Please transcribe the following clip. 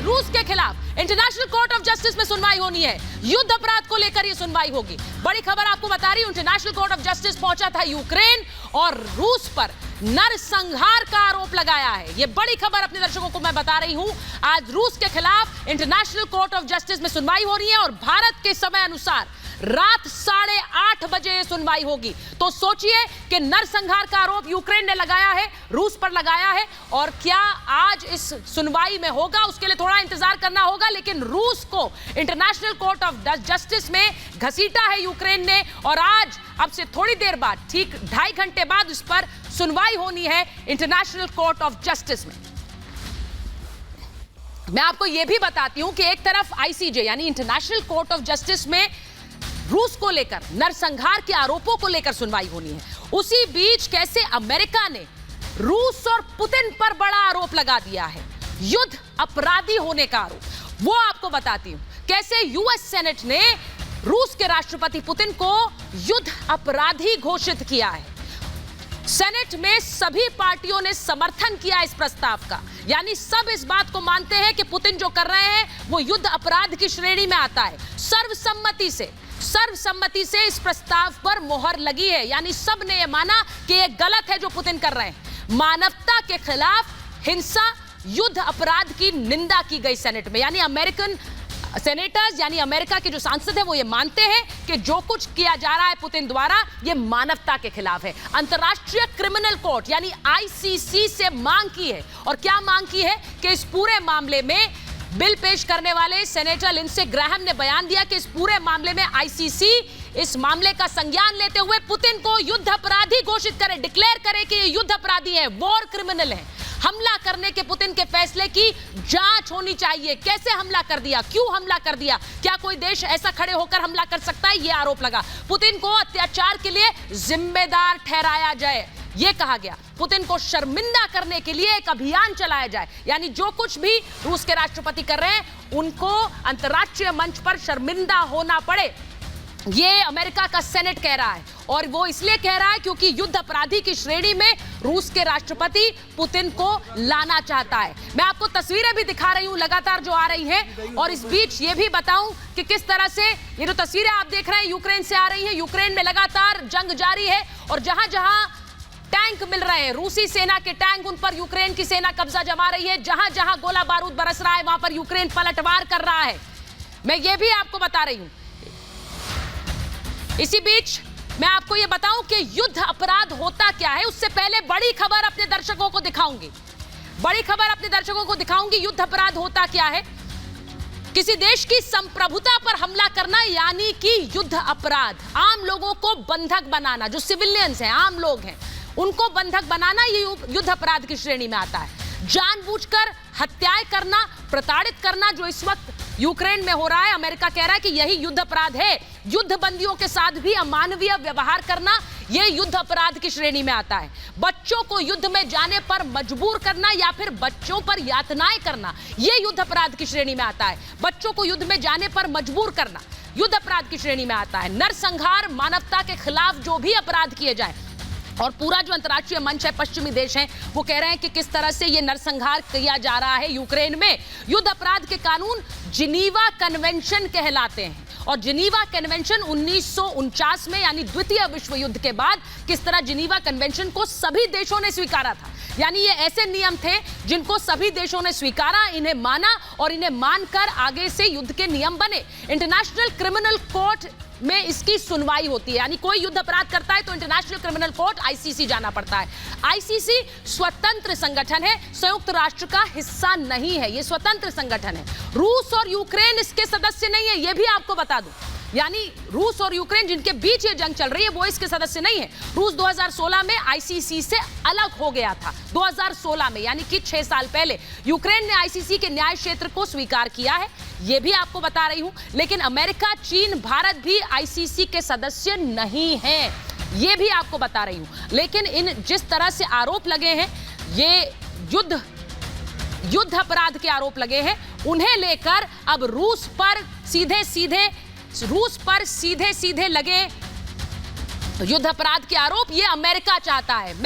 रूस के खिलाफ इंटरनेशनल कोर्ट ऑफ जस्टिस में सुनवाई होनी है। युद्ध अपराध को लेकर यह सुनवाई होगी। बड़ी खबर आपको बता रही हूं, इंटरनेशनल कोर्ट ऑफ जस्टिस पहुंचा था यूक्रेन और रूस पर नरसंहार का आरोप लगाया है। यह बड़ी खबर अपने दर्शकों को मैं बता रही हूं। आज रूस के खिलाफ इंटरनेशनल कोर्ट ऑफ जस्टिस में सुनवाई हो रही है और भारत के समय अनुसार रात 8:30 बजे यह सुनवाई होगी। तो सोचिए कि नरसंहार का आरोप यूक्रेन ने लगाया है, रूस पर लगाया है, और क्या आज इस सुनवाई में होगा उसके लिए थोड़ा इंतजार करना होगा। लेकिन रूस को इंटरनेशनल कोर्ट ऑफ जस्टिस में घसीटा है यूक्रेन ने, और आज अब से थोड़ी देर बाद, ठीक 2.5 घंटे बाद, इस पर सुनवाई होनी है इंटरनेशनल कोर्ट ऑफ जस्टिस में। मैं आपको यह भी बताती हूं कि एक तरफ आईसीजे यानी इंटरनेशनल कोर्ट ऑफ जस्टिस में रूस को लेकर नरसंहार के आरोपों को लेकर सुनवाई होनी है, उसी बीच कैसे अमेरिका ने रूस और पुतिन पर बड़ा आरोप लगा दिया है, युद्ध अपराधी होने का आरोप, वो आपको बताती हूं। कैसे यूएस सेनेट ने रूस के राष्ट्रपति पुतिन को युद्ध अपराधी घोषित किया है। सेनेट में सभी पार्टियों ने समर्थन किया इस प्रस्ताव का, यानी सब इस बात को मानते हैं कि पुतिन जो कर रहे हैं वो युद्ध अपराध की श्रेणी में आता है। सर्वसम्मति से इस प्रस्ताव पर मोहर लगी है, यानी सब ने यह माना कि यह गलत है जो पुतिन कर रहे हैं। मानवता के खिलाफ हिंसा, युद्ध अपराध की निंदा की गई सेनेट में, यानी अमेरिकन सेनेटर्स यानी अमेरिका के जो सांसद हैं वो ये मानते हैं कि जो कुछ किया जा रहा है पुतिन द्वारा ये मानवता के खिलाफ है। अंतर्राष्ट्रीय क्रिमिनल कोर्ट यानी आईसीसी से मांग की है, और क्या मांग की है कि इस पूरे मामले में बिल पेश करने वाले सेनेटर लिंडसे ग्राहम ने बयान दिया कि इस पूरे मामले में आईसीसी इस मामले का संज्ञान लेते हुए पुतिन को युद्ध अपराधी घोषित करे, डिक्लेयर करे कि ये युद्ध अपराधी है, वॉर क्रिमिनल है। हमला करने के पुतिन के फैसले की जांच होनी चाहिए। कैसे हमला कर दिया, क्यों हमला कर दिया, क्या कोई देश ऐसा खड़े होकर हमला कर सकता है, यह आरोप लगा। पुतिन को अत्याचार के लिए जिम्मेदार ठहराया जाए, यह कहा गया। पुतिन को शर्मिंदा करने के लिए एक अभियान चलाया जाए, यानी जो कुछ भी रूस के राष्ट्रपति कर रहे हैं उनको अंतर्राष्ट्रीय मंच पर शर्मिंदा होना पड़े, ये अमेरिका का सेनेट कह रहा है। और वो इसलिए कह रहा है क्योंकि युद्ध अपराधी की श्रेणी में रूस के राष्ट्रपति पुतिन को लाना चाहता है। मैं आपको तस्वीरें भी दिखा रही हूं लगातार जो आ रही हैं, और इस बीच ये भी बताऊं कि किस तरह से ये जो तस्वीरें आप देख रहे हैं यूक्रेन से आ रही हैं। यूक्रेन में लगातार जंग जारी है, और जहां जहां टैंक मिल रहे हैं, रूसी सेना के टैंक, उन पर यूक्रेन की सेना कब्जा जमा रही है। जहां जहां गोला बारूद बरस रहा है वहां पर यूक्रेन पलटवार कर रहा है। मैं ये भी आपको बता रही हूं। इसी बीच मैं आपको यह बताऊं कि युद्ध अपराध होता क्या है, उससे पहले बड़ी खबर अपने दर्शकों को दिखाऊंगी। युद्ध अपराध होता क्या है। किसी देश की संप्रभुता पर हमला करना यानी कि युद्ध अपराध। आम लोगों को बंधक बनाना, जो सिविलियंस हैं, आम लोग हैं, उनको बंधक बनाना ये युद्ध अपराध की श्रेणी में आता है। जानबूझकर हत्याएं करना, प्रताड़ित करना, जो इस वक्त यूक्रेन में हो रहा है, अमेरिका कह रहा है कि यही युद्ध अपराध है। युद्ध बंदियों के साथ भी अमानवीय व्यवहार करना, यह युद्ध अपराध की श्रेणी में आता है। बच्चों को युद्ध में जाने पर मजबूर करना या फिर बच्चों पर यातनाएं करना, यह युद्ध अपराध की श्रेणी में आता है। बच्चों को युद्ध में जाने पर मजबूर करना युद्ध अपराध की श्रेणी में आता है। नरसंहार, मानवता के खिलाफ जो भी अपराध किए जाए, और पूरा जो अंतर्राष्ट्रीय मंच है, पश्चिमी देश हैं, वो कह रहे हैं कि किस तरह से ये नरसंहार किया जा रहा है यूक्रेन में। युद्ध अपराध के कानून जिनीवा कन्वेंशन कहलाते हैं, और जिनीवा कन्वेंशन 1949 में यानी द्वितीय विश्व युद्ध के बाद किस तरह जिनीवा कन्वेंशन को सभी देशों ने स्वीकारा था। यानी ये ऐसे नियम थे जिनको सभी देशों ने स्वीकारा, इन्हें माना, और इन्हें मानकर आगे से युद्ध के नियम बने। इंटरनेशनल क्रिमिनल कोर्ट में इसकी सुनवाई होती है, यानी कोई युद्ध अपराध करता है तो इंटरनेशनल क्रिमिनल कोर्ट आईसीसी जाना पड़ता है। आईसीसी स्वतंत्र संगठन है, संयुक्त राष्ट्र का हिस्सा नहीं है, ये स्वतंत्र संगठन है। रूस और यूक्रेन इसके सदस्य नहीं है, ये भी आपको बता दूं। यानी रूस और यूक्रेन जिनके बीच ये जंग चल रही है वो इसके सदस्य नहीं है। रूस 2016 में आईसीसी से अलग हो गया था, 2016 में, यानी कि 6 साल पहले। यूक्रेन ने आईसीसी के न्याय क्षेत्र को स्वीकार किया है, ये भी आपको बता रही हूं। लेकिन अमेरिका, चीन, भारत भी आईसीसी के सदस्य नहीं है, ये भी आपको बता रही हूं। लेकिन इन जिस तरह से आरोप लगे हैं, ये युद्ध अपराध के आरोप लगे हैं, उन्हें लेकर अब रूस पर सीधे सीधे लगे युद्ध अपराध के आरोप, ये अमेरिका चाहता है।